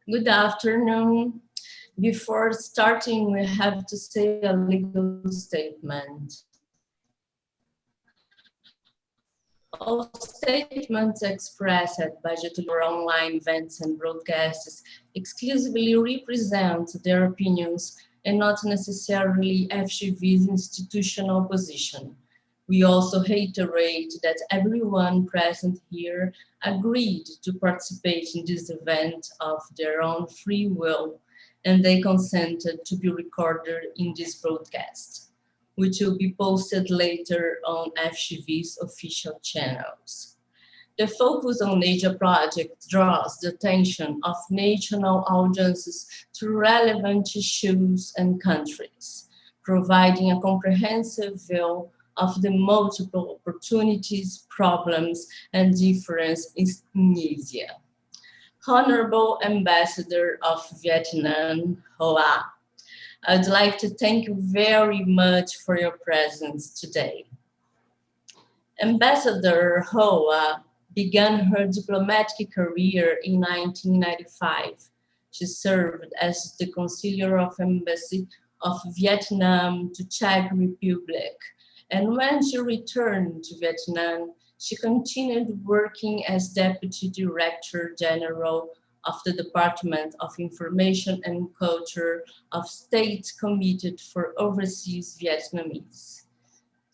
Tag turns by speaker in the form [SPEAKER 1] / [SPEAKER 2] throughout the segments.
[SPEAKER 1] Good afternoon. Before starting, we have to say a legal statement. All statements expressed by Getulio online events and broadcasts exclusively represent their opinions and not necessarily FGV's institutional position. We also reiterate that everyone present here agreed to participate in this event of their own free will, and they consented to be recorded in this broadcast, which will be posted later on FGV's official channels. The Focus on Asia project draws the attention of national audiences to relevant issues and countries, providing a comprehensive view of the multiple opportunities, problems, and differences in Asia. Honorable Ambassador of Vietnam, Hoa, I'd like to thank you very much for your presence today. Ambassador Hoa began her diplomatic career in 1995. She served as the Consular of Embassy of Vietnam to Czech Republic. And when she returned to Vietnam, she continued working as Deputy Director General of the Department of Information and Culture of State Committed for Overseas Vietnamese.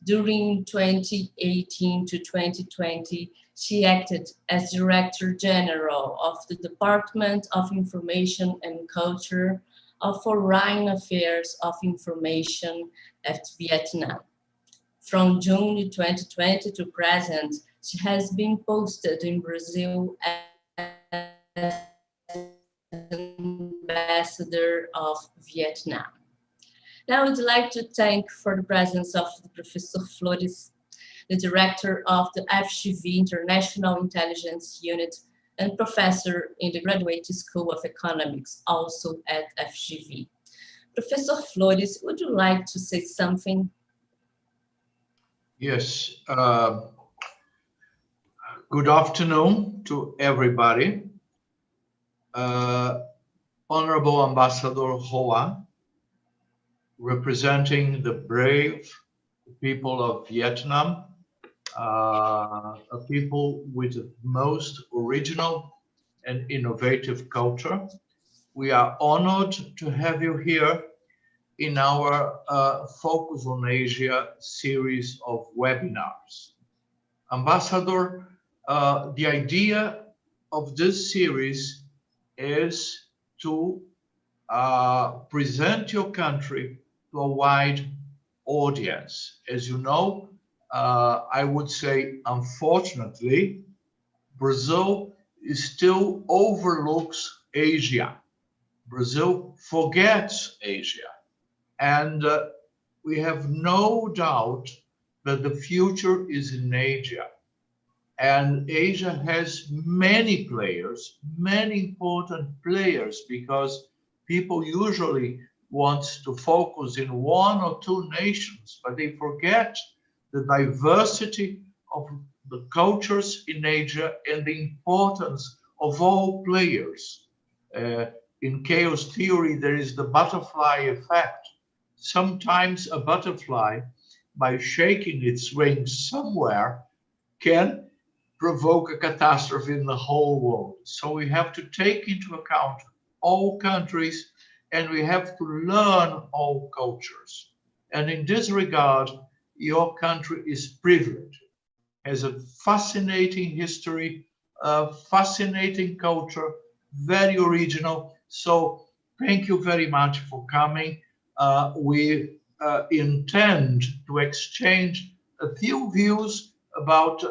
[SPEAKER 1] During 2018 to 2020, she acted as Director General of the Department of Information and Culture of Foreign Affairs of Information at Vietnam. From June 2020 to present, she has been posted in Brazil as Ambassador of Vietnam. Now I would like to thank for the presence of Professor Flores, the Director of the FGV International Intelligence Unit and Professor in the Graduate School of Economics, also at FGV. Professor Flores, would you like to say something?
[SPEAKER 2] Yes. Good afternoon to everybody. Honorable Ambassador Hoa, representing the brave people of Vietnam, a people with the most original and innovative culture. We are honored to have you here in our Focus on Asia series of webinars. Ambassador, the idea of this series is to present your country to a wide audience. As you know, I would say, unfortunately, Brazil still overlooks Asia. Brazil forgets Asia. And we have no doubt that the future is in Asia. And Asia has many players, many important players, because people usually want to focus in one or two nations, but they forget the diversity of the cultures in Asia and the importance of all players. In chaos theory, there is the butterfly effect. Sometimes a butterfly, by shaking its wings somewhere, can provoke a catastrophe in the whole world. So we have to take into account all countries, and we have to learn all cultures. And in this regard, your country is privileged, has a fascinating history, a fascinating culture, very original. So thank you very much for coming. We intend to exchange a few views about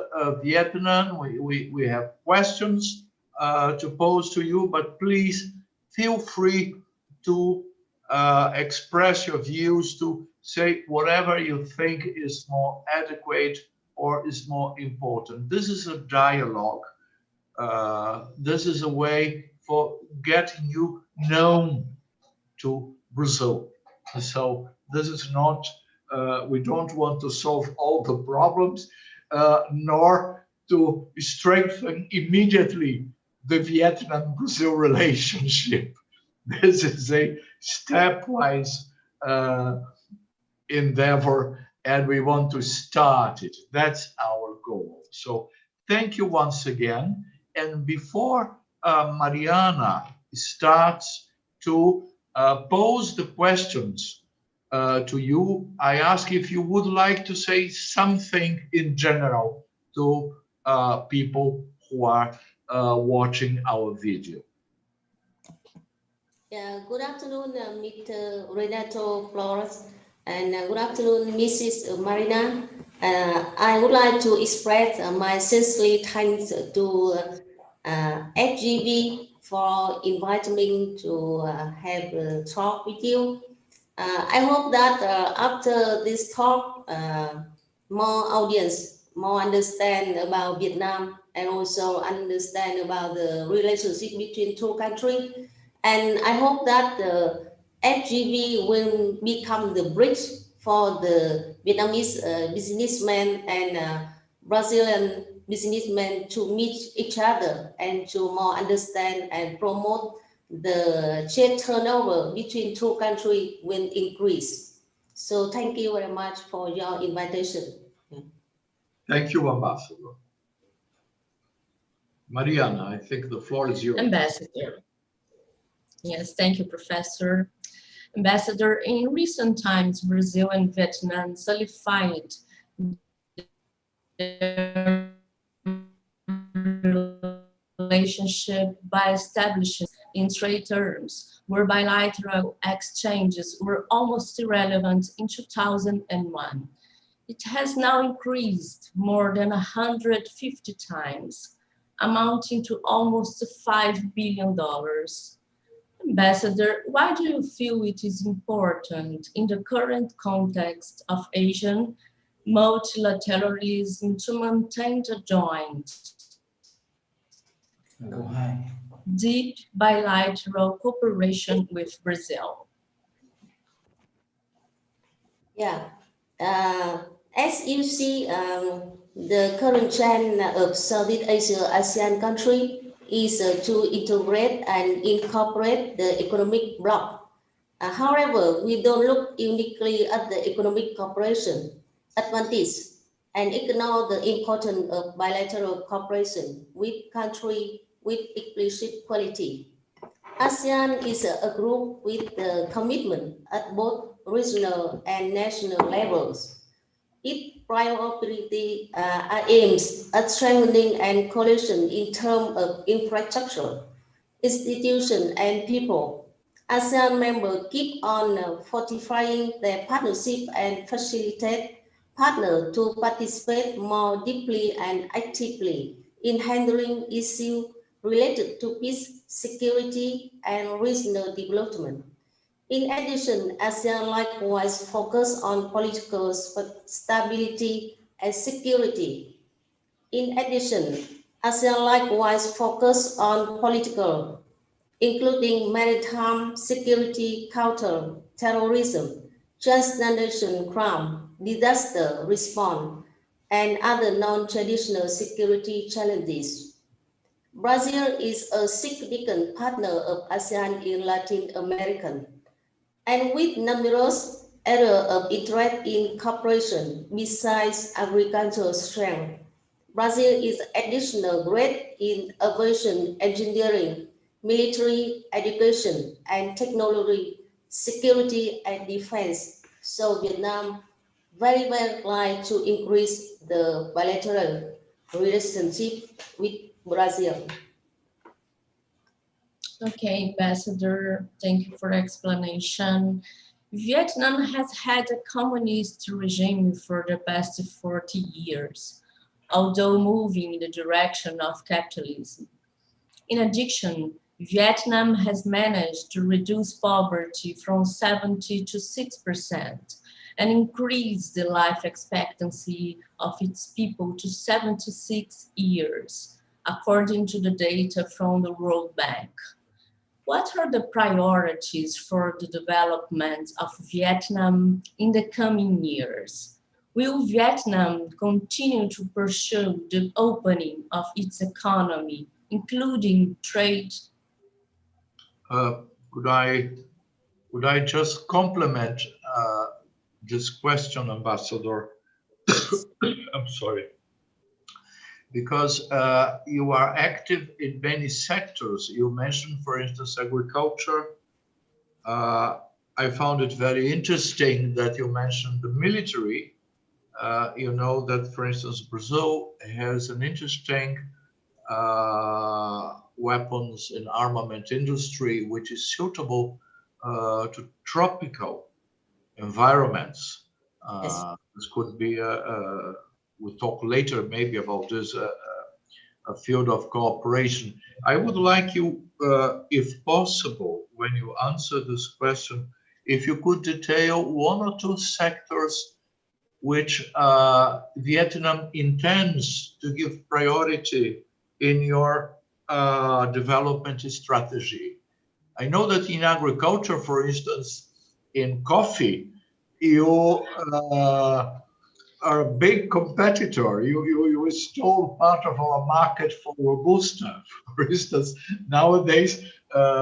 [SPEAKER 2] Vietnam. We have questions to pose to you, but please feel free to express your views, to say whatever you think is more adequate or is more important. This is a dialogue. This is a way for getting you known to Brazil. So this is not, we don't want to solve all the problems, nor to strengthen immediately the Vietnam-Brazil relationship. This is a stepwise endeavor, and we want to start it. That's our goal. So thank you once again. And before Mariana starts to pose the questions to you, I ask if you would like to say something in general to people who are watching our video.
[SPEAKER 3] Yeah, good afternoon, Mr. Renato Flores, and good afternoon, Mrs. Marina. I would like to express my sincere thanks to FGV for inviting me to have a talk with you. I hope that after this talk, more audience, more understand about Vietnam, and also understand about the relationship between two countries. And I hope that the FGV will become the bridge for the Vietnamese businessmen and Brazilian businessmen to meet each other and to more understand and promote the trade turnover between two countries will increase. So thank you very much for your invitation.
[SPEAKER 2] Thank you, Ambassador. Mariana, I think the floor is yours.
[SPEAKER 1] Ambassador. Yes, thank you, Professor. Ambassador, in recent times, Brazil and Vietnam solidified their relationship by establishing in trade terms, where bilateral exchanges were almost irrelevant in 2001. It has now increased more than 150 times, amounting to almost $5 billion. Ambassador, why do you feel it is important in the current context of Asian multilateralism to maintain the joint, deep bilateral cooperation with Brazil?
[SPEAKER 3] Yeah, as you see, the current trend of Southeast Asia ASEAN country is to integrate and incorporate the economic bloc. However, we don't look uniquely at the economic cooperation advantage and ignore the importance of bilateral cooperation with countries with explicit quality. ASEAN is a group with the commitment at both regional and national levels. It priority aims at strengthening and coalition in terms of infrastructure, institutions, and people. ASEAN members keep on fortifying their partnership and facilitate partners to participate more deeply and actively in handling issues related to peace, security, and regional development. In addition, ASEAN likewise focus on political stability and security. In addition, ASEAN likewise focus on political, including maritime security, counter terrorism, transnational crime, disaster response, and other non-traditional security challenges. Brazil is a significant partner of ASEAN in Latin America, and with numerous areas of interest in cooperation besides agricultural strength. Brazil is additional great in aviation engineering, military education, and technology, security, and defense. So Vietnam very well like to increase the bilateral relationship with Brazil.
[SPEAKER 1] Okay, Ambassador, thank you for the explanation. Vietnam has had a communist regime for the past 40 years, although moving in the direction of capitalism. In addition, Vietnam has managed to reduce poverty from 70 to 6% and increase the life expectancy of its people to 76 years, according to the data from the World Bank. What are the priorities for the development of Vietnam in the coming years? Will Vietnam continue to pursue the opening of its economy including trade?
[SPEAKER 2] Could I just complement this question, Ambassador? I'm sorry. Because you are active in many sectors. You mentioned, for instance, agriculture. I found it very interesting that you mentioned the military. You know that, for instance, Brazil has an interesting weapons and armament industry, which is suitable to tropical environments.
[SPEAKER 3] Yes.
[SPEAKER 2] This could be we'll talk later maybe about this a field of cooperation. I would like you, if possible, when you answer this question, if you could detail one or two sectors which Vietnam intends to give priority in your development strategy. I know that in agriculture, for instance, in coffee, you are a big competitor. You stole part of our market for Robusta. For instance, nowadays,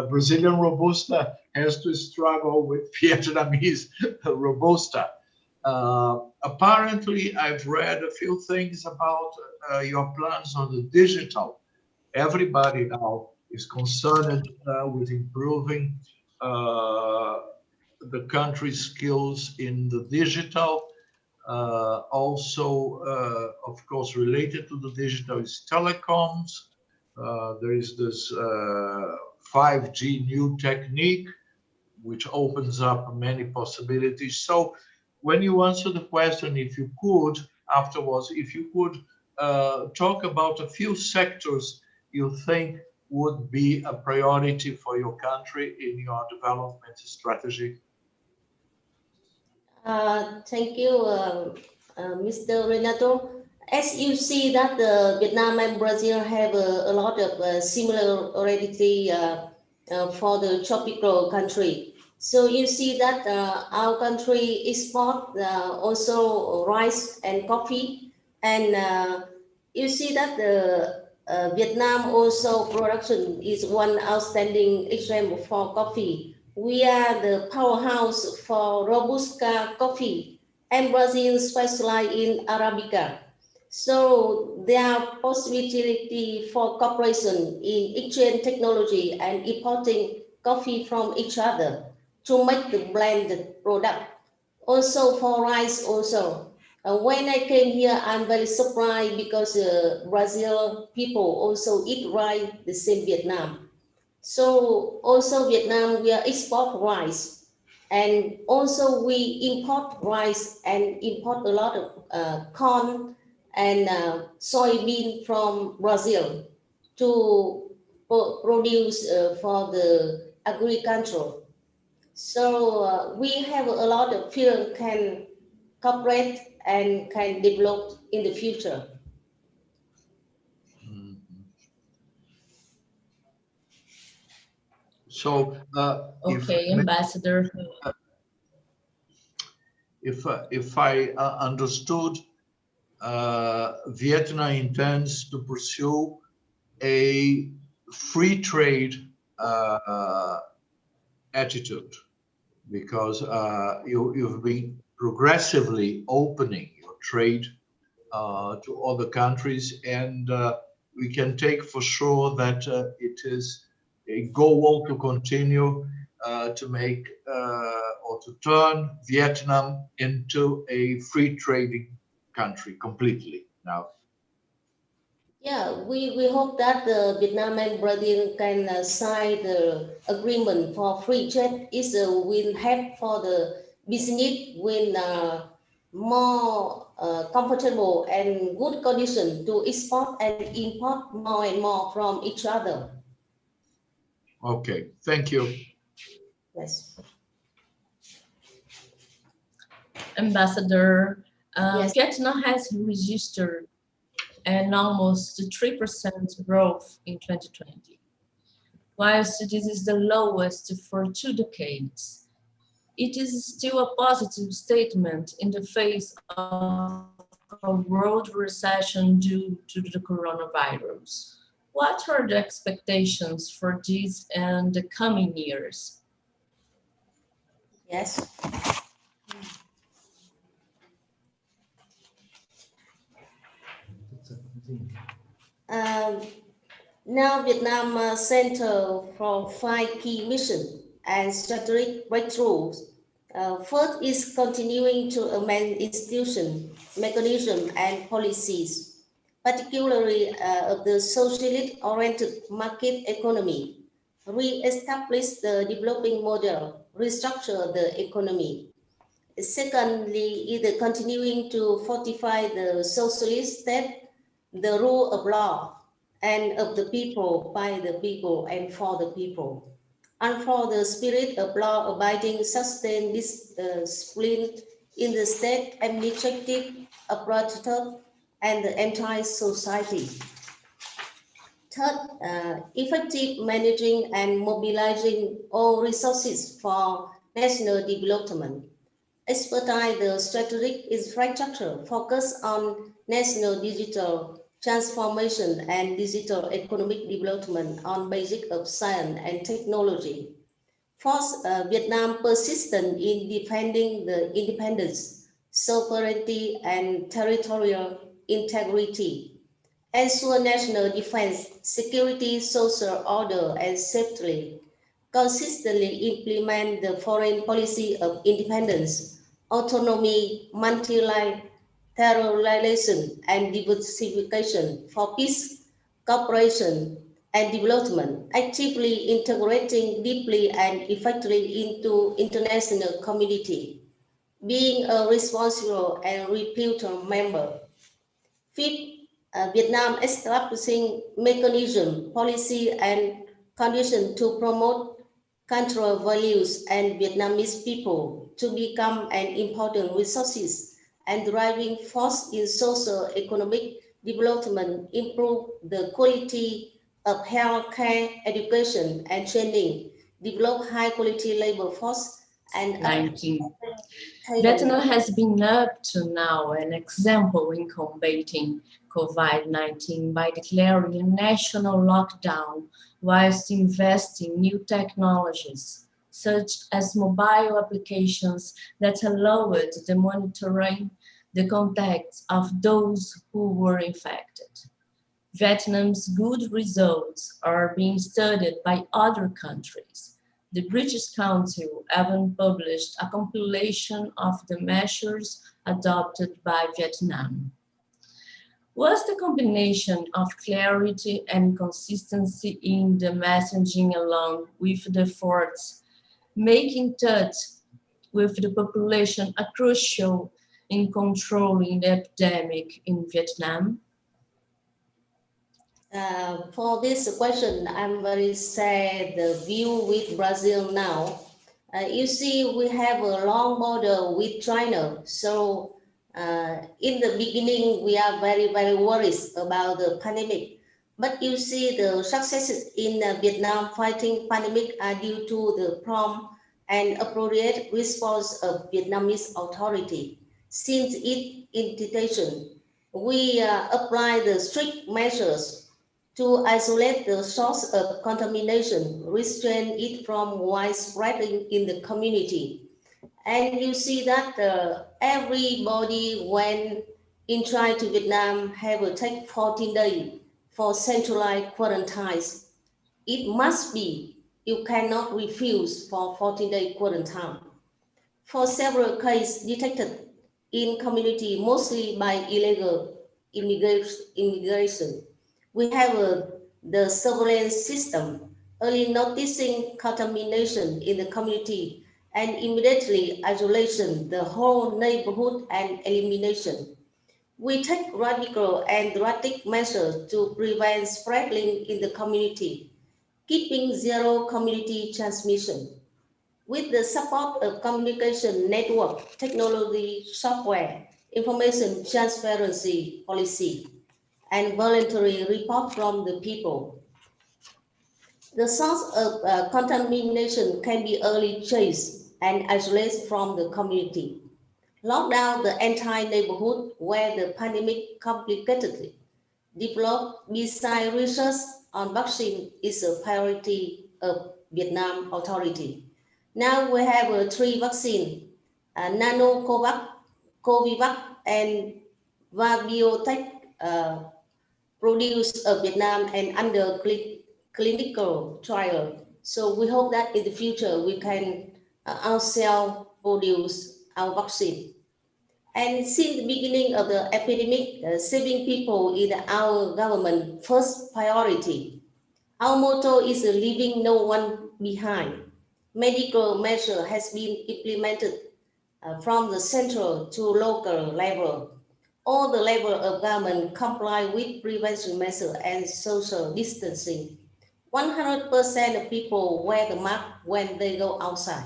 [SPEAKER 2] Brazilian Robusta has to struggle with Vietnamese Robusta. Apparently, I've read a few things about your plans on the digital. Everybody now is concerned with improving the country's skills in the digital. Also, of course, related to the digital is telecoms. There is this 5G new technique, which opens up many possibilities. So when you answer the question, if you could, afterwards, if you could talk about a few sectors you think would be a priority for your country in your development strategy.
[SPEAKER 3] Thank you, Mr. Renato. As you see that Vietnam and Brazil have a lot of similarity for the tropical country. So you see that our country export also rice and coffee, and you see that the Vietnam also production is one outstanding example for coffee. We are the powerhouse for Robusta coffee, and Brazil specializes in Arabica. So there are possibility for cooperation in exchange technology and importing coffee from each other to make the blended product. Also for rice also. When I came here, I'm very surprised because Brazil people also eat rice the same Vietnam. So also Vietnam, we export rice, and also we import rice and import a lot of corn and soybean from Brazil to produce for the agricultural. So we have a lot of field can cooperate and can develop in the future.
[SPEAKER 2] So,
[SPEAKER 1] Okay, Ambassador.
[SPEAKER 2] If I understood, Vietnam intends to pursue a free trade attitude, because you've been progressively opening your trade to other countries, and we can take for sure that it is a goal to continue to make or to turn Vietnam into a free trading country completely now.
[SPEAKER 3] Yeah, we hope that Vietnam and Brazil can sign the agreement for free trade. It will help for the business with more comfortable and good condition to export and import more and more from each other.
[SPEAKER 2] Okay, thank you.
[SPEAKER 3] Yes.
[SPEAKER 1] Ambassador,
[SPEAKER 3] Yes.
[SPEAKER 1] Vietnam has registered an almost 3% growth in 2020. Whilst this is the lowest for 2 decades, it is still a positive statement in the face of a world recession due to the coronavirus. What are the expectations for this and the coming years?
[SPEAKER 3] Yes. Now Vietnam Center for 5 key missions and strategic breakthroughs. First is continuing to amend institutions, mechanisms, and policies, particularly of the socialist-oriented market economy, re-establish the developing model, restructure the economy. Secondly, is continuing to fortify the socialist state, the rule of law, and of the people, by the people, and for the people. And for the spirit of law-abiding, sustain discipline in the state, administrative apparatus, and the entire society. Third, effective managing and mobilizing all resources for national development. Expertise the strategic infrastructure, focus on national digital transformation and digital economic development on basic of science and technology. Fourth, Vietnam persistent in defending the independence, sovereignty, and territorial integrity. Ensure national defense, security, social order, and safety. Consistently implement the foreign policy of independence, autonomy, multilateralism, and diversification for peace, cooperation, and development, actively integrating deeply and effectively into international community, being a responsible and reputed member. Fifth, Vietnam establishing mechanism, policy, and condition to promote cultural values and Vietnamese people to become an important resources and driving force in socio-economic development, improve the quality of health care, education, and training, develop high-quality labor force, and
[SPEAKER 1] 19. Vietnam has been up to now an example in combating COVID-19 by declaring a national lockdown whilst investing in new technologies, such as mobile applications that allowed the monitoring the contacts of those who were infected. Vietnam's good results are being studied by other countries. The British Council even published a compilation of the measures adopted by Vietnam. Was the combination of clarity and consistency in the messaging along with the efforts making touch with the population a crucial in controlling the epidemic in Vietnam?
[SPEAKER 3] For this question, I'm very sad the view with Brazil now. You see, we have a long border with China. So in the beginning, we are very, very worried about the pandemic. But you see the successes in Vietnam fighting pandemic are due to the prompt and appropriate response of Vietnamese authority. Since its invitation, we apply the strict measures to isolate the source of contamination, restrain it from widespreading in the community. And you see that everybody when entry to Vietnam have to take 14 days for centralized quarantines. It must be, you cannot refuse for 14-day quarantine. For several cases detected in community, mostly by illegal immigration, we have the surveillance system, early noticing contamination in the community and immediately isolation the whole neighborhood and elimination. We take radical and drastic measures to prevent spreading in the community, keeping zero community transmission. With the support of communication network, technology, software, information transparency policy, and voluntary report from the people. The source of contamination can be early traced and isolated from the community. Lock down the entire neighborhood where the pandemic complicatedly. developed beside research on vaccine is a priority of Vietnam authority. Now we have 3 vaccines, Nanocovax, Covivac, and Vabiotech produced in Vietnam and under clinical trial. So we hope that in the future we can ourselves produce our vaccine. And since the beginning of the epidemic, saving people is our government first priority. Our motto is leaving no one behind. Medical measure has been implemented from the central to local level. All the level of government comply with prevention measures and social distancing. 100% of people wear the mask when they go outside.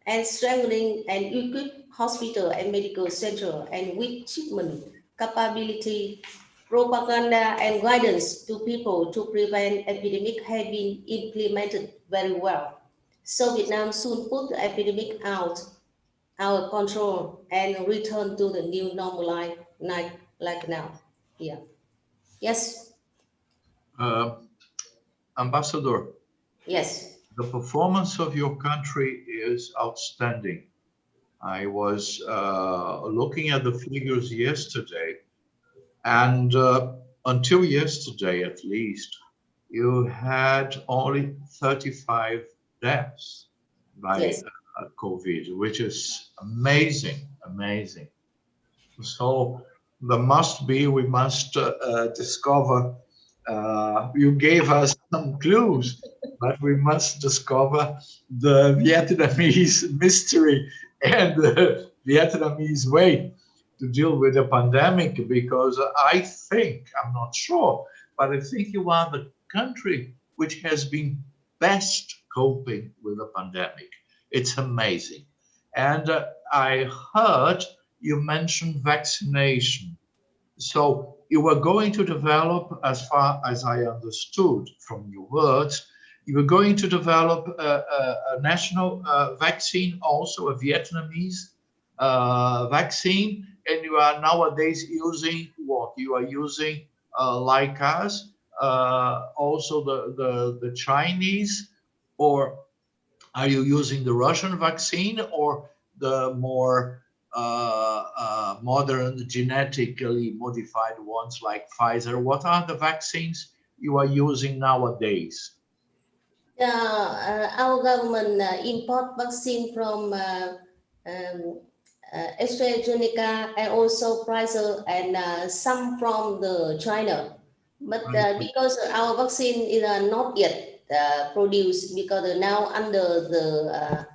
[SPEAKER 3] And strengthening and equip hospital and medical center and with treatment capability, propaganda and guidance to people to prevent epidemic have been implemented very well. So Vietnam soon put the epidemic out our control and return to the new normal life like now. Yeah. Yes.
[SPEAKER 2] Ambassador.
[SPEAKER 3] Yes.
[SPEAKER 2] The performance of your country is outstanding. I was looking at the figures yesterday, and until yesterday at least, you had only 35 deaths by COVID, which is amazing, amazing. So we must discover, you gave us some clues, but we must discover the Vietnamese mystery and the Vietnamese way to deal with the pandemic, because I think, I'm not sure, but I think you are the country which has been best coping with the pandemic. It's amazing. And I heard you mentioned vaccination. So you were going to develop, as far as I understood from your words, you were going to develop a national vaccine, also a Vietnamese vaccine, and you are nowadays using what? You are using, like us, also the Chinese, or are you using the Russian vaccine or the more modern, genetically modified ones like Pfizer? What are the vaccines you are using nowadays?
[SPEAKER 3] Our government import vaccine from AstraZeneca and also Pfizer and some from the China. But because our vaccine is not yet produced, because now under the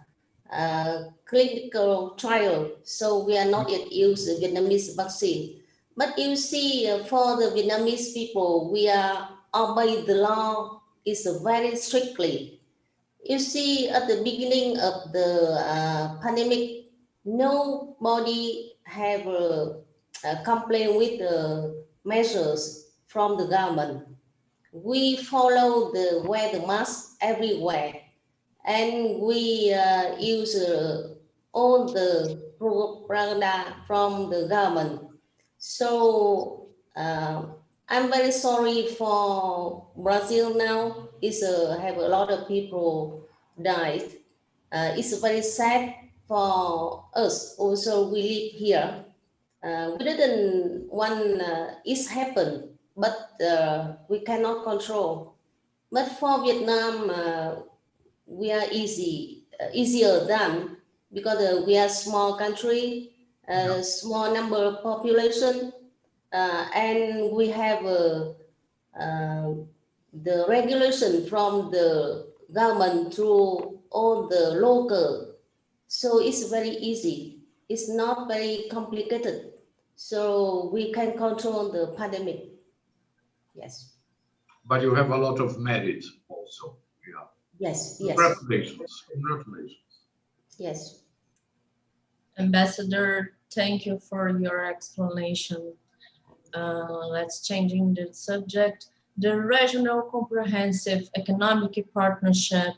[SPEAKER 3] clinical trial, so we are not yet use the Vietnamese vaccine. But you see, for the Vietnamese people, we are obey the law is very strictly. You see, at the beginning of the pandemic, nobody have a complaint with the measures from the government. We follow the wear the mask everywhere, and we use all the propaganda from the government. So I'm very sorry for Brazil now. It's have a lot of people died. It's very sad for us. Also, we live here. We didn't want it happen, but we cannot control. But for Vietnam, we are easier than, because we are small country, small number of population, and we have the regulation from the government through all the local. So it's very easy. It's not very complicated. So we can control the pandemic. Yes.
[SPEAKER 2] But you have a lot of merit also. Yeah.
[SPEAKER 3] Yes. Yes.
[SPEAKER 2] Congratulations. Congratulations.
[SPEAKER 3] Yes.
[SPEAKER 1] Ambassador, thank you for your explanation. Let's changing the subject. The Regional Comprehensive Economic Partnership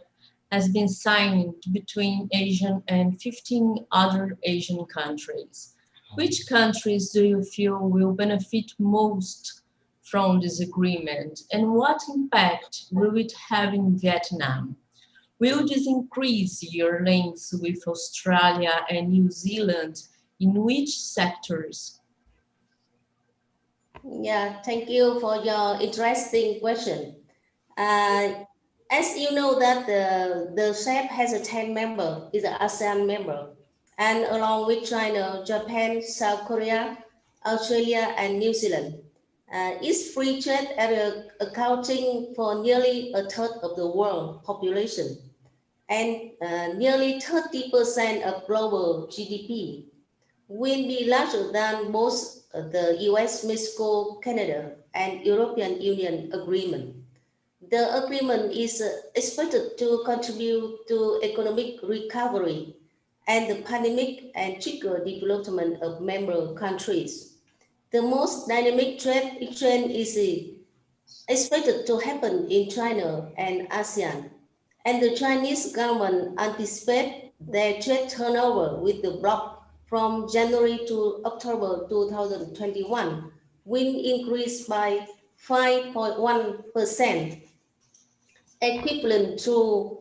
[SPEAKER 1] has been signed between Asian and 15 other Asian countries. Which countries do you feel will benefit most from this agreement, and what impact will it have in Vietnam? Will this increase your links with Australia and New Zealand? In which sectors?
[SPEAKER 3] Yeah, thank you for your interesting question. As you know that the SEP has a 10 member, is an ASEAN member, and along with China, Japan, South Korea, Australia, and New Zealand. It's free trade area accounting for nearly a third of the world population and nearly 30% of global GDP, will be larger than both the US, Mexico, Canada, and European Union agreement. The agreement is expected to contribute to economic recovery and the pandemic and trigger development of member countries. The most dynamic trade exchange is expected to happen in China and ASEAN, and the Chinese government anticipates their trade turnover with the bloc from January to October 2021 will increase by 5.1%, equivalent to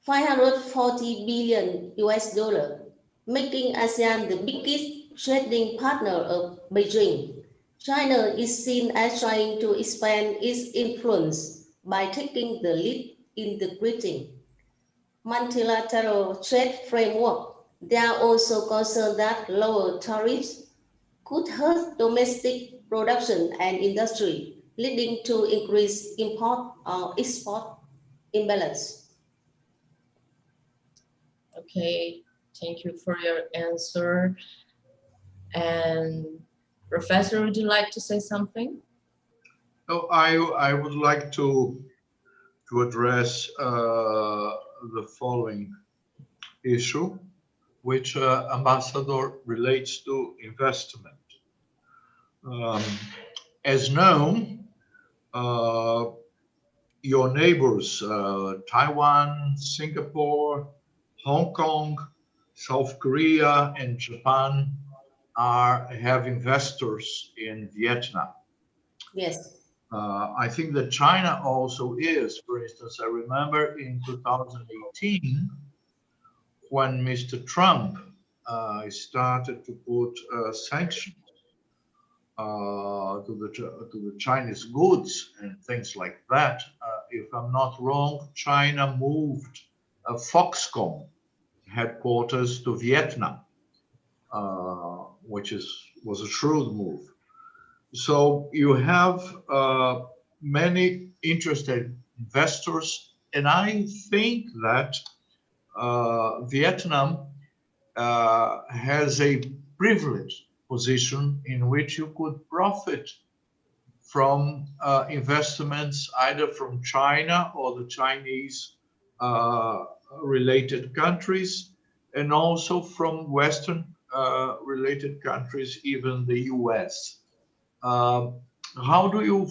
[SPEAKER 3] 540 billion US dollar, making ASEAN the biggest trading partner of Beijing. China is seen as trying to expand its influence by taking the lead in the creating multilateral trade framework. They are also concerned that lower tariffs could hurt domestic production and industry, leading to increased import or export imbalance.
[SPEAKER 1] Okay, thank you for your answer. And Professor, would you like to say something?
[SPEAKER 2] No, I would like to address the following issue, which Ambassador relates to investment. As known, your neighbors, Taiwan, Singapore, Hong Kong, South Korea, and Japan have investors in Vietnam.
[SPEAKER 3] Yes.
[SPEAKER 2] I think that China also is. For instance, I remember in 2018, when Mr. Trump started to put sanctions to the Chinese goods and things like that. If I'm not wrong, China moved Foxconn headquarters to Vietnam, which was a shrewd move. So you have many interested investors, and I think that Vietnam has a privileged position in which you could profit from investments either from China or the Chinese related countries, and also from Western related countries, even the US. How do you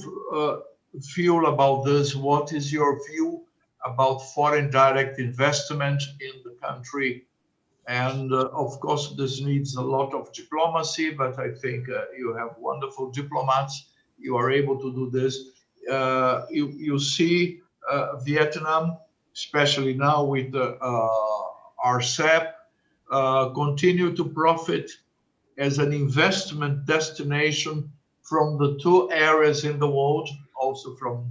[SPEAKER 2] feel about this? What is your view about foreign direct investment in the country? And of course, this needs a lot of diplomacy, but I think you have wonderful diplomats. You are able to do this. You see Vietnam, especially now with our SEP, continue to profit as an investment destination from the two areas in the world, also from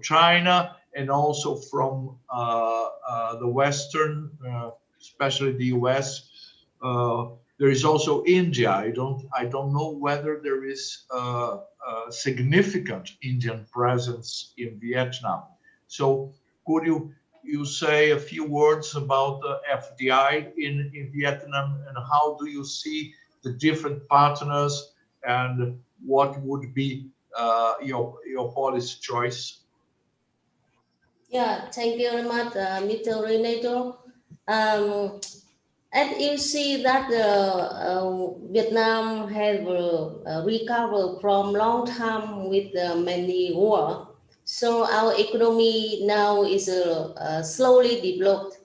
[SPEAKER 2] China and also from the Western, especially the US. There is also India. I don't know whether there is a significant Indian presence in Vietnam. So could you say a few words about the FDI in Vietnam, and how do you see the different partners, and what would be your policy choice?
[SPEAKER 3] Yeah, thank you very much, Mr. Renato. As you see that Vietnam have recovered from long time with many war. So our economy now is slowly developed.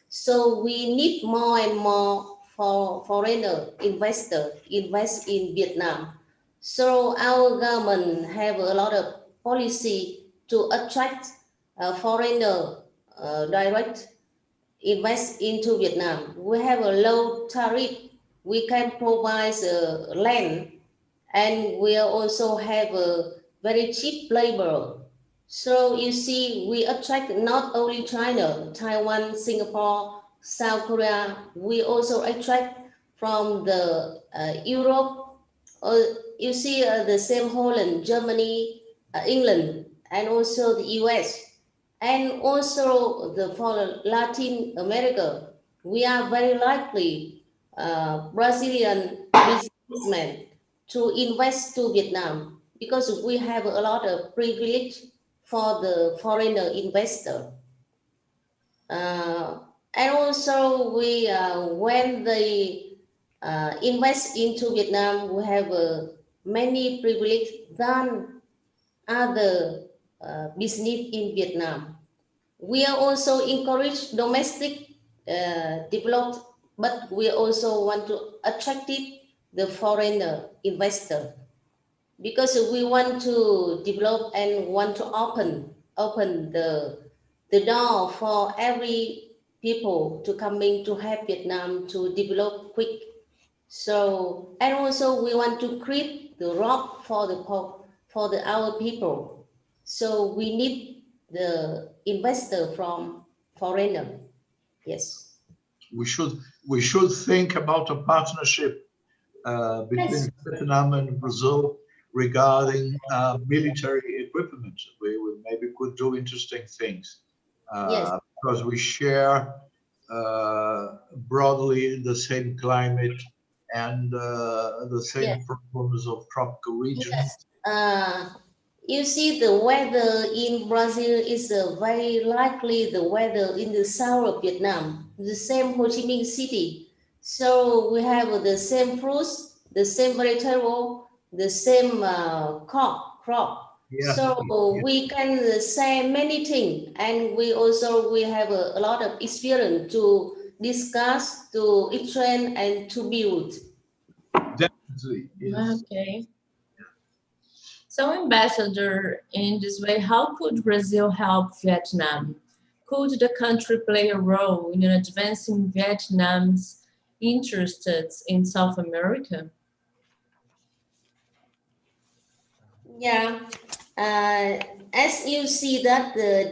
[SPEAKER 3] So we need more and more for foreigner investor invest in Vietnam. So our government have a lot of policy to attract foreigner direct invest into Vietnam. We have a low tariff. We can provide land, and we also have a very cheap labor. So you see, we attract not only China, Taiwan, Singapore, South Korea. We also attract from the Europe. You see the same Holland, Germany, England, and also the US, and also for Latin America. We are very likely Brazilian businessmen to invest to Vietnam because we have a lot of privilege for the foreigner investor. And also we, when they invest into Vietnam, we have many privilege than other business in Vietnam. We are also encourage domestic developed, but we also want to attract the foreigner investor because we want to develop and want to open the door for every people to coming to help Vietnam to develop quick. So, and also we want to create the rock for our people. So we need the investor from foreigner. Yes.
[SPEAKER 2] We should think about a partnership between
[SPEAKER 3] Yes.
[SPEAKER 2] Vietnam and Brazil regarding military equipment. We maybe could do interesting things
[SPEAKER 3] Yes.
[SPEAKER 2] because we share broadly the same climate and the same
[SPEAKER 3] Yes.
[SPEAKER 2] problems of tropical regions.
[SPEAKER 3] Yes. You see, the weather in Brazil is very likely the weather in the south of Vietnam, the same Ho Chi Minh City. So we have the same fruits, the same vegetable, the same crop.
[SPEAKER 2] Yeah.
[SPEAKER 3] So we can say many things, and we have a lot of experience to discuss, to train, and to build.
[SPEAKER 2] Definitely. Yes.
[SPEAKER 1] Okay. So, Ambassador, in this way, how could Brazil help Vietnam? Could the country play a role in advancing Vietnam's interests in South America?
[SPEAKER 3] Yeah, as you see that the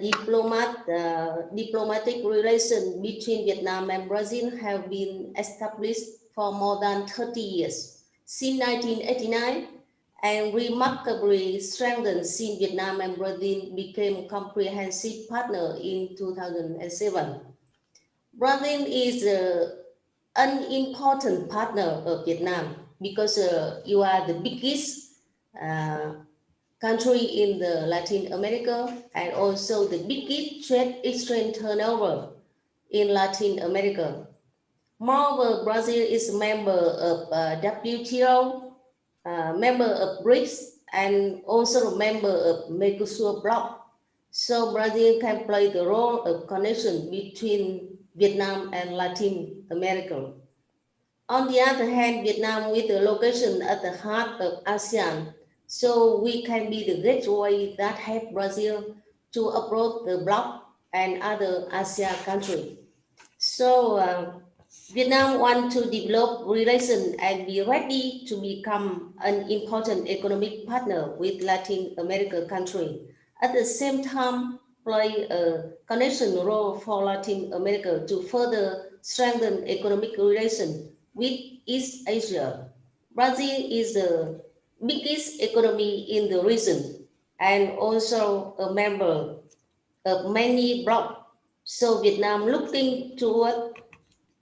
[SPEAKER 3] diplomatic relation between Vietnam and Brazil have been established for more than 30 years, since 1989, and remarkably strengthened since Vietnam and Brazil became comprehensive partner in 2007. Brazil is an important partner of Vietnam because you are the biggest country in the Latin America and also the biggest trade exchange turnover in Latin America. Moreover, Brazil is a member of WTO, member of BRICS, and also a member of Mercosur bloc. So Brazil can play the role of connection between Vietnam and Latin America. On the other hand, Vietnam with the location at the heart of ASEAN, so we can be the gateway that help Brazil to approach the bloc and other ASEAN countries. So Vietnam want to develop relations and be ready to become an important economic partner with Latin American country. At the same time, play a connection role for Latin America to further strengthen economic relations with East Asia. Brazil is the biggest economy in the region and also a member of many blocs. So Vietnam looking toward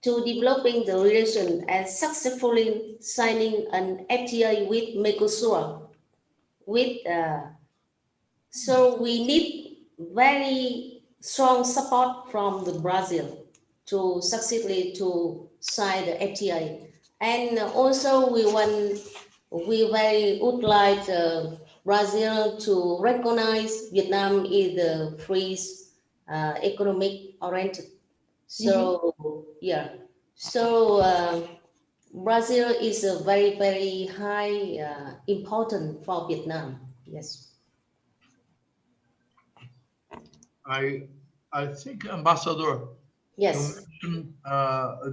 [SPEAKER 3] to developing the relation and successfully signing an FTA with Mercosur. So we need very strong support from the Brazil to successfully to sign the FTA. And also we would like Brazil to recognize Vietnam is the free economic oriented. So yeah, so Brazil is a very, very high important for Vietnam. Yes.
[SPEAKER 2] I think, Ambassador,
[SPEAKER 3] Yes.
[SPEAKER 2] you mentioned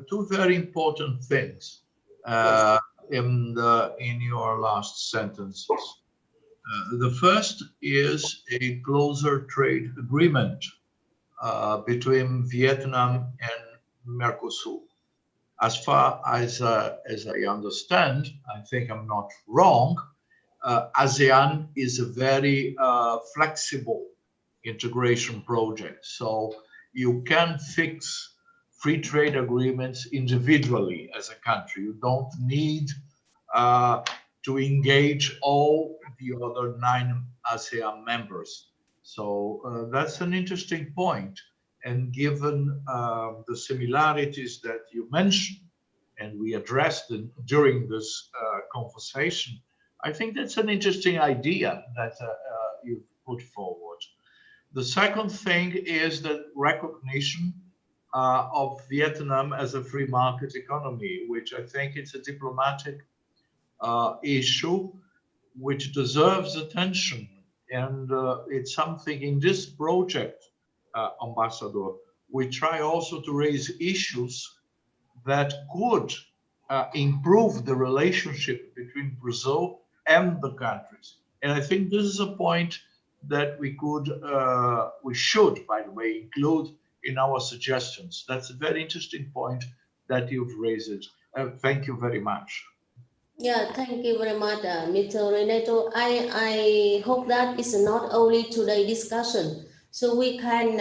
[SPEAKER 2] two very important things
[SPEAKER 3] Yes.
[SPEAKER 2] in your last sentences. The first is a closer trade agreement between Vietnam and Mercosur. As far as I understand, I think I'm not wrong, ASEAN is a very flexible integration project. So you can fix free trade agreements individually as a country. You don't need to engage all the other 9 ASEAN members. So that's an interesting point. And given the similarities that you mentioned, and we addressed during this conversation, I think that's an interesting idea that you've put forward. The second thing is the recognition of Vietnam as a free market economy, which I think it's a diplomatic issue which deserves attention. And it's something in this project, Ambassador, we try also to raise issues that could improve the relationship between Brazil and the countries. And I think this is a point that we should, by the way, include in our suggestions. That's a very interesting point that you've raised. Thank you very much.
[SPEAKER 3] Yeah, thank you very much, Mr. Renato. I hope that is not only today's discussion, so we can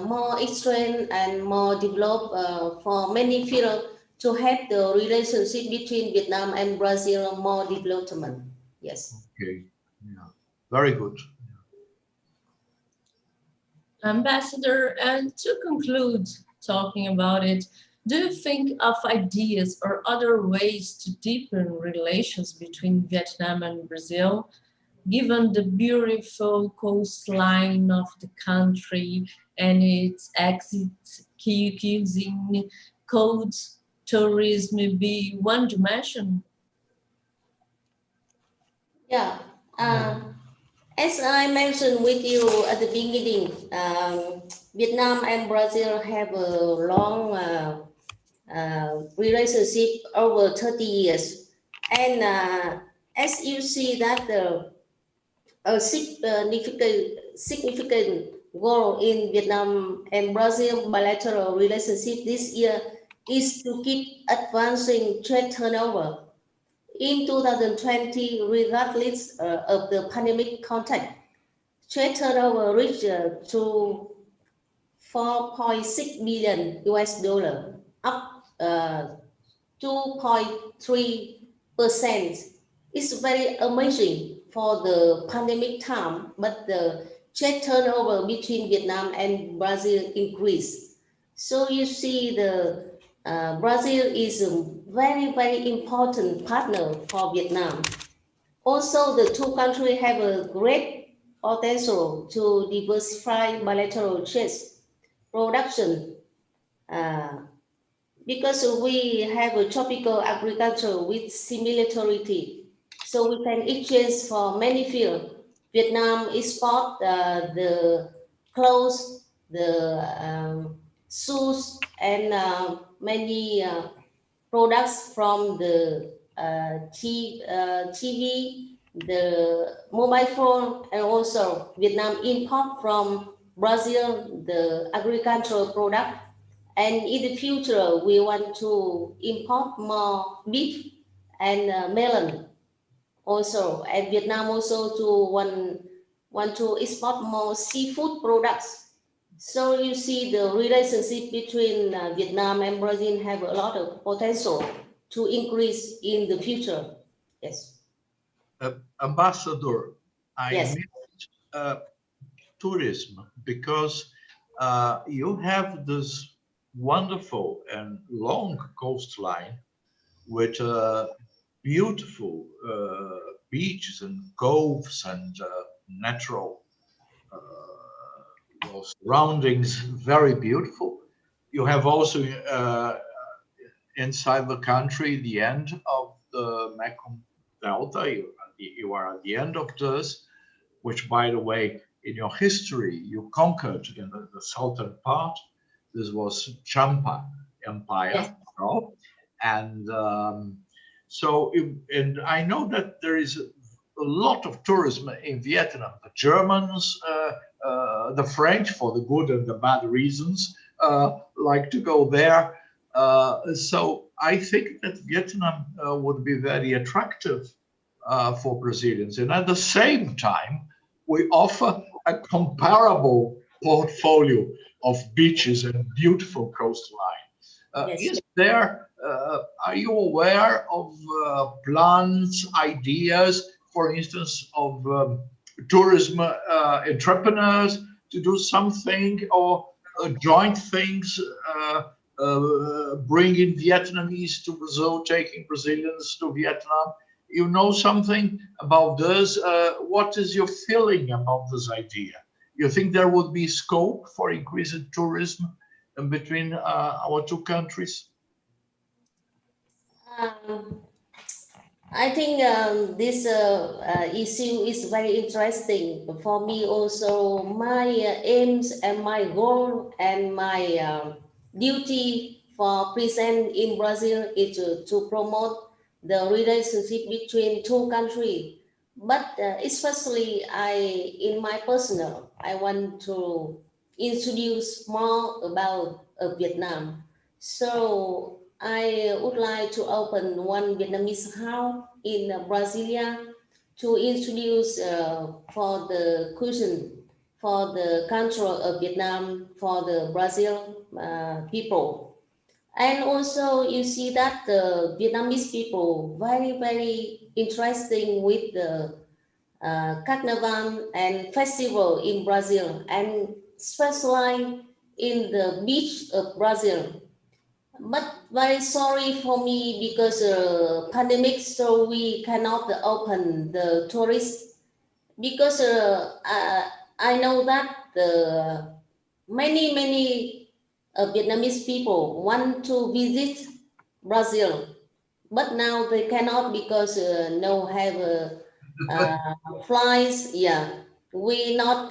[SPEAKER 3] more extend and more develop for many fields to have the relationship between Vietnam and Brazil more development. Yes.
[SPEAKER 2] Okay. Yeah. Very good.
[SPEAKER 1] Ambassador, and to conclude talking about it, do you think of ideas or other ways to deepen relations between Vietnam and Brazil, given the beautiful coastline of the country and its cuisine, cold tourism may be one dimension?
[SPEAKER 3] Yeah. As I mentioned with you at the beginning, Vietnam and Brazil have a long relationship over 30 years. And as you see that a significant goal in Vietnam and Brazil bilateral relationship this year is to keep advancing trade turnover. In 2020, regardless of the pandemic context, trade turnover reached to 4.6 billion US dollar, up 2.3%. It's very amazing for the pandemic time, but the trade turnover between Vietnam and Brazil increased. So you see the Brazil is a very, very important partner for Vietnam. Also, the two countries have a great potential to diversify bilateral trade production because we have a tropical agriculture with similarity. So we can exchange for many fields. Vietnam export the clothes, the shoes, and many products from the TV, the mobile phone, and also Vietnam import from Brazil the agricultural product. And in the future, we want to import more beef and melon also. And Vietnam also want to export more seafood products. So you see the relationship between Vietnam and Brazil have a lot of potential to increase in the future. Yes.
[SPEAKER 2] Ambassador, I
[SPEAKER 3] Yes.
[SPEAKER 2] missed tourism because you have this wonderful and long coastline with beautiful beaches and coves and natural surroundings, very beautiful. You have also inside the country, the end of the Mekong Delta. You are at the end of this, which, by the way, in your history, you conquered in the southern part. This was Champa Empire.
[SPEAKER 1] Yes.
[SPEAKER 2] And and I know that there is a lot of tourism in Vietnam. The Germans, the French, for the good and the bad reasons, like to go there. So I think that Vietnam would be very attractive for Brazilians. And at the same time, we offer a comparable portfolio of beaches and beautiful coastline.
[SPEAKER 3] Yes.
[SPEAKER 2] Is there, are you aware of plans, ideas, for instance, of tourism entrepreneurs to do something or joint things, bringing Vietnamese to Brazil, taking Brazilians to Vietnam? You know something about this? What is your feeling about this idea? You think there would be scope for increased tourism between our two countries?
[SPEAKER 3] I think this issue is very interesting for me also. My aims and my goal and my duty for present in Brazil is to promote the relationship between two countries. But especially in my personal, I want to introduce more about Vietnam. So I would like to open one Vietnamese house in Brasilia to introduce for the cuisine, for the culture of Vietnam, for the Brazil people. And also you see that the Vietnamese people very, very interesting with the carnival and festival in Brazil, and especially in the beach of Brazil. But very sorry for me because pandemic, so we cannot open the tourists because I know that the many Vietnamese people want to visit Brazil, but now they cannot because no have flights. Yeah, we not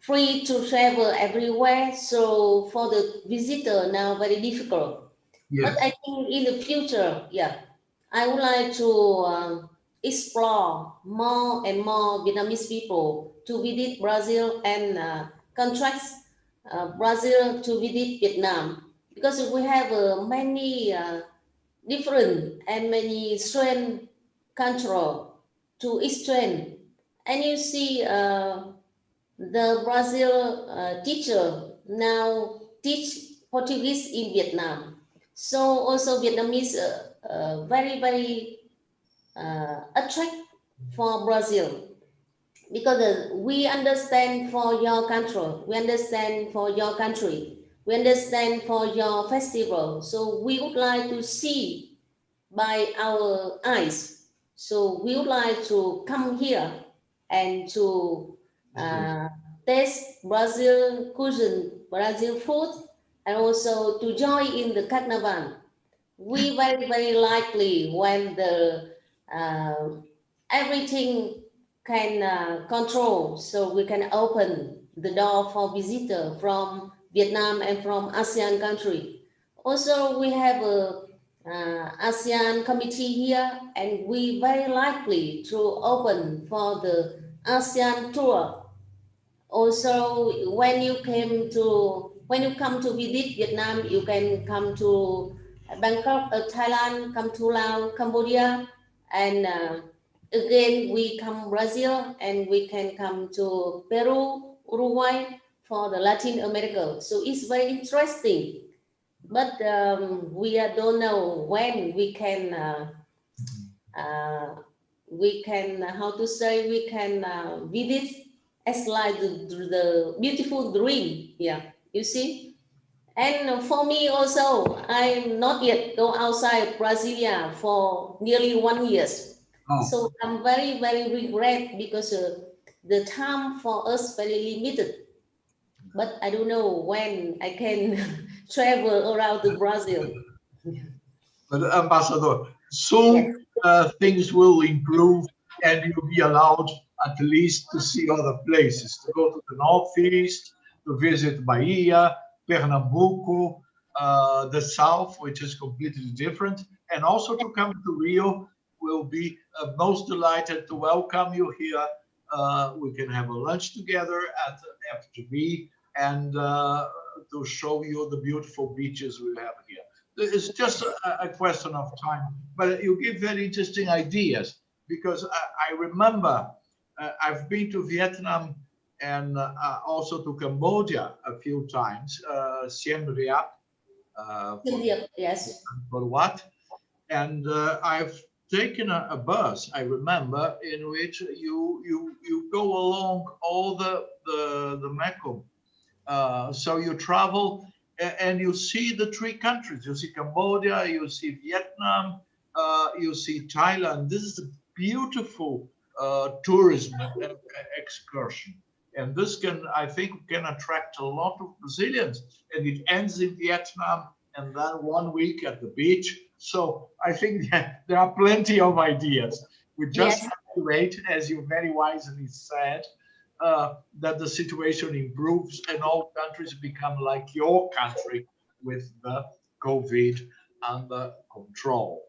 [SPEAKER 3] free to travel everywhere. So for the visitor now very difficult.
[SPEAKER 2] Yes.
[SPEAKER 3] But I think in the future, yeah, I would like to explore more and more Vietnamese people to visit Brazil and contract Brazil to visit Vietnam because we have many different and many strength cultural to exchange. And you see the Brazil teacher now teach Portuguese in Vietnam. So also Vietnamese very attract for Brazil because we understand for your country, we understand for your country, we understand for your festival. So we would like to see by our eyes. So we would like to come here and to taste Brazil cuisine, Brazil food, and also to join in the carnival. We very likely when the everything can control, so we can open the door for visitor from Vietnam and from ASEAN country. Also, we have a ASEAN committee here, and we very likely to open for the ASEAN tour. Also, when you come to visit Vietnam, you can come to Bangkok, Thailand, come to Laos, Cambodia, and again we come Brazil, and we can come to Peru, Uruguay for the Latin America. So it's very interesting, but we don't know when we can how to say, we can visit as like the beautiful dream. Yeah, you see. And for me also, I'm not yet go outside Brasilia for nearly 1 year.
[SPEAKER 2] Oh.
[SPEAKER 3] So I'm very regret because the time for us very limited. But I don't know when I can travel around the Brazil.
[SPEAKER 2] But Ambassador, soon things will improve and you'll be allowed at least to see other places, to go to the Northeast, to visit Bahia, Pernambuco, the South, which is completely different, and also to come to Rio. We'll be most delighted to welcome you here. We can have a lunch together at FGV and to show you the beautiful beaches we have here. It's just a question of time, but you give very interesting ideas, because I remember I've been to Vietnam and also to Cambodia a few times, Siem Reap,
[SPEAKER 3] yes,
[SPEAKER 2] for what? And I've taken a bus, I remember, in which you go along all the Mekong. So you travel and you see the three countries. You see Cambodia, you see Vietnam, you see Thailand. This is a beautiful tourism excursion. And this can, I think, can attract a lot of Brazilians. And it ends in Vietnam and then 1 week at the beach. So I think that there are plenty of ideas. We just have to wait, as you very wisely said, that the situation improves and all countries become like your country with the COVID under control.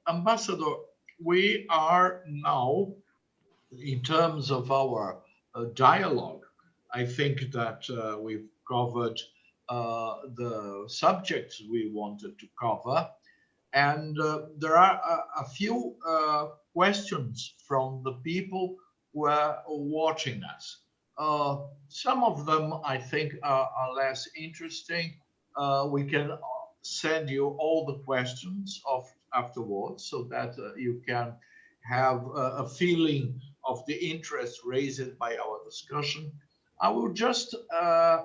[SPEAKER 2] Ambassador, we are now, in terms of our dialogue, I think that we've covered the subjects we wanted to cover. And there are a few questions from the people who are watching us. Some of them, I think, are less interesting. We can send you all the questions afterwards so that you can have a feeling of the interest raised by our discussion. I will just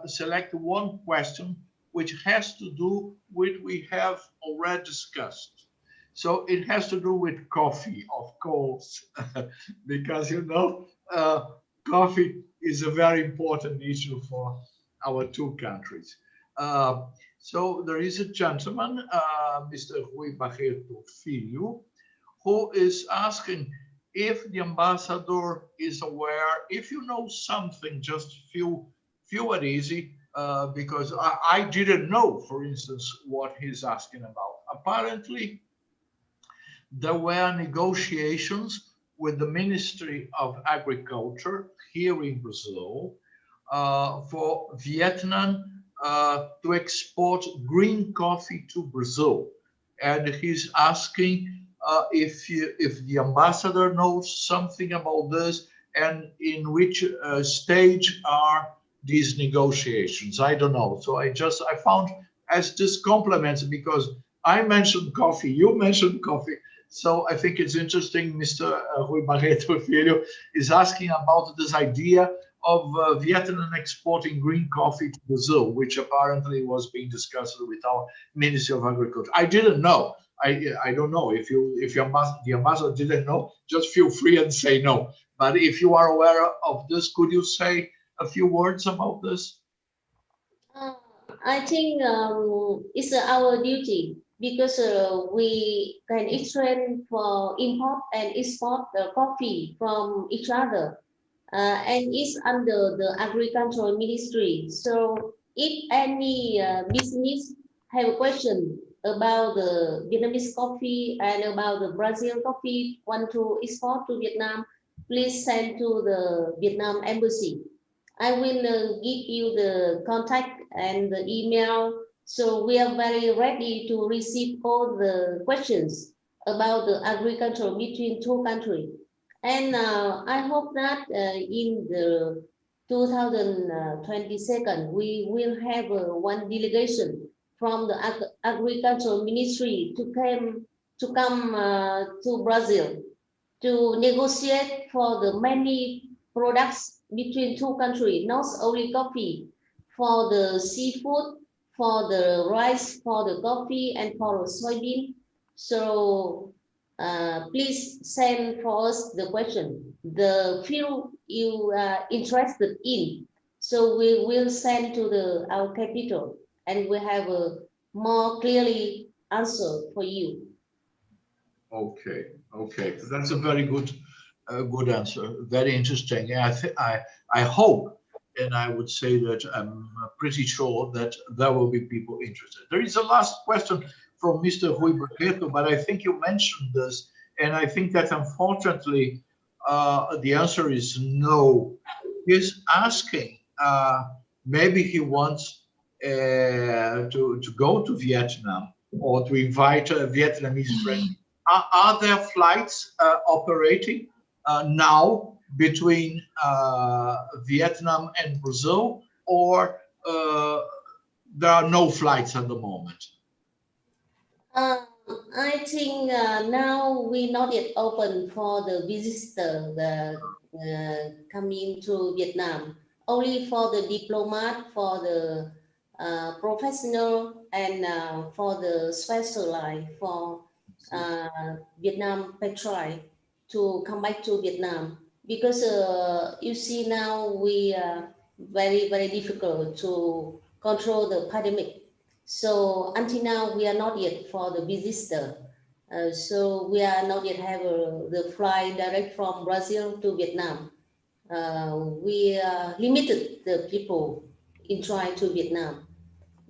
[SPEAKER 2] select one question which has to do with what we have already discussed. So it has to do with coffee, of course, because, you know, coffee is a very important issue for our two countries. So there is a gentleman, Mr. Rui Barreto Filho, who is asking if the ambassador is aware, if you know something, just feel at easy, because I didn't know, for instance, what he's asking about. Apparently, there were negotiations with the Ministry of Agriculture here in Brazil for Vietnam to export green coffee to Brazil. And he's asking if the ambassador knows something about this and in which stage are these negotiations. I don't know. So I found as this compliments, because I mentioned coffee, you mentioned coffee. So I think it's interesting. Mr. Rui Barreto Filho is asking about this idea of Vietnam exporting green coffee to Brazil, which apparently was being discussed with our Ministry of Agriculture. I didn't know. I don't know if the ambassador didn't know. Just feel free and say no. But if you are aware of this, could you say a few words about this?
[SPEAKER 3] I think it's our duty, because we can exchange for import and export the coffee from each other, and it's under the agricultural ministry. So if any business have a question about the Vietnamese coffee and about the Brazil coffee want to export to Vietnam, please send to the Vietnam embassy. I will give you the contact and the email. So we are very ready to receive all the questions about the agriculture between two countries. And I hope that in the 2022, we will have one delegation from the agricultural ministry to come to Brazil to negotiate for the many products between two countries, not only coffee, for the seafood, for the rice, for the coffee, and for the soybean. So please send for us the question, the field you are interested in. So we will send to our capital, and we have a more clearly answer for you.
[SPEAKER 2] Okay, okay, that's a very good, good answer. Very interesting. Yeah, I hope, and I would say that I'm pretty sure that there will be people interested. There is a last question from Mr. Rui Barreto, but I think you mentioned this, and I think that unfortunately the answer is no. He's asking, maybe he wants to go to Vietnam or to invite a Vietnamese friend. Are there flights operating now between Vietnam and Brazil, or there are no flights at the moment?
[SPEAKER 3] I think now we not yet open for the visitor coming to Vietnam. Only for the diplomat, for the professional, and for the specialized for Vietnam patriot to come back to Vietnam, because you see now we very difficult to control the pandemic. So until now we are not yet for the visitor. So we are not yet have the flight direct from Brazil to Vietnam. We limited the people in trying to Vietnam.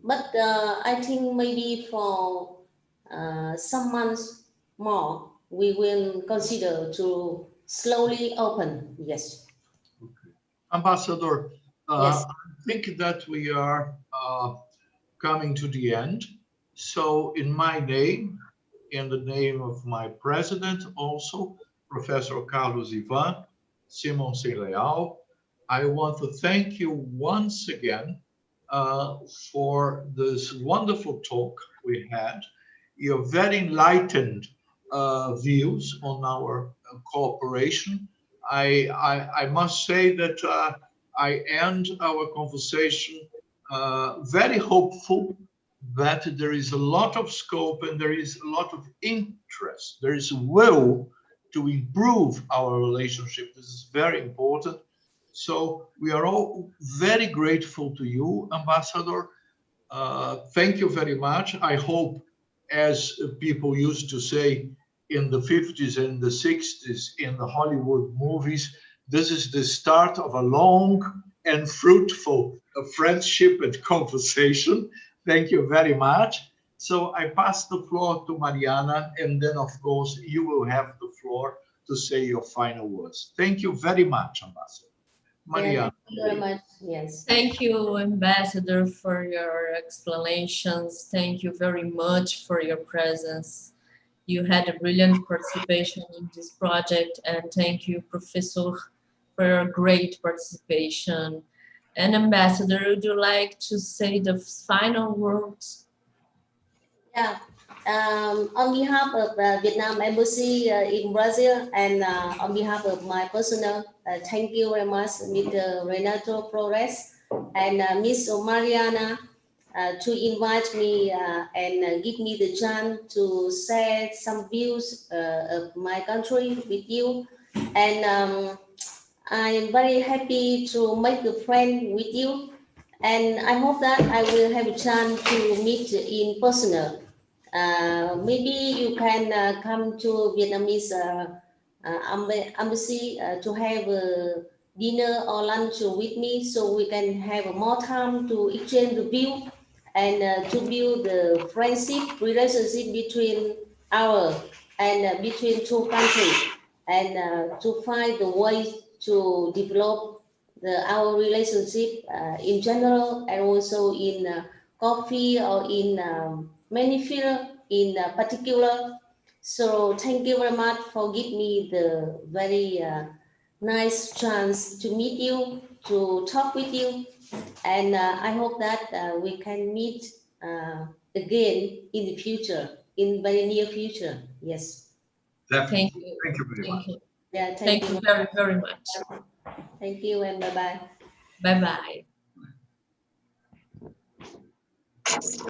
[SPEAKER 3] But I think maybe for some months more, we will consider to slowly open. Yes.
[SPEAKER 2] Okay. Ambassador,
[SPEAKER 3] Yes.
[SPEAKER 2] I think that we are coming to the end. So in my name, in the name of my president also, Professor Carlos Ivan Simon Leal, I want to thank you once again for this wonderful talk we had, your very enlightened views on our cooperation. I must say that I end our conversation very hopeful that there is a lot of scope and there is a lot of interest. There is will to improve our relationship. This is very important. So we are all very grateful to you, Ambassador. Thank you very much. I hope, as people used to say in the 50s and the 60s in the Hollywood movies, this is the start of a long and fruitful friendship and conversation. Thank you very much. So I pass the floor to Mariana, and then, of course, you will have the floor to say your final words. Thank you very much, Ambassador. Mariana.
[SPEAKER 3] Yeah, thank you very much. Yes.
[SPEAKER 1] Thank you, Ambassador, for your explanations. Thank you very much for your presence. You had a brilliant participation in this project, and thank you, Professor, for your great participation. And Ambassador, would you like to say the final words?
[SPEAKER 3] Yeah. On behalf of Vietnam Embassy in Brazil, and on behalf of my personal, thank you very much, Mr. Renato Flores and Miss Mariana, to invite me and give me the chance to share some views of my country with you. And I am very happy to make a friend with you. And I hope that I will have a chance to meet in person. Maybe you can come to Vietnamese embassy to have a dinner or lunch with me, so we can have more time to exchange the view and to build the friendship relationship between our and between two countries, and to find the way to develop our relationship in general, and also in coffee or in many fields in particular. So thank you very much for giving me the very nice chance to meet you, to talk with you, and I hope that we can meet again in the future, in very near future. Yes.
[SPEAKER 2] Definitely.
[SPEAKER 1] Thank you.
[SPEAKER 2] Thank you very much.
[SPEAKER 3] Yeah,
[SPEAKER 1] Thank you very much.
[SPEAKER 3] Thank you, and bye-bye.
[SPEAKER 1] Bye-bye.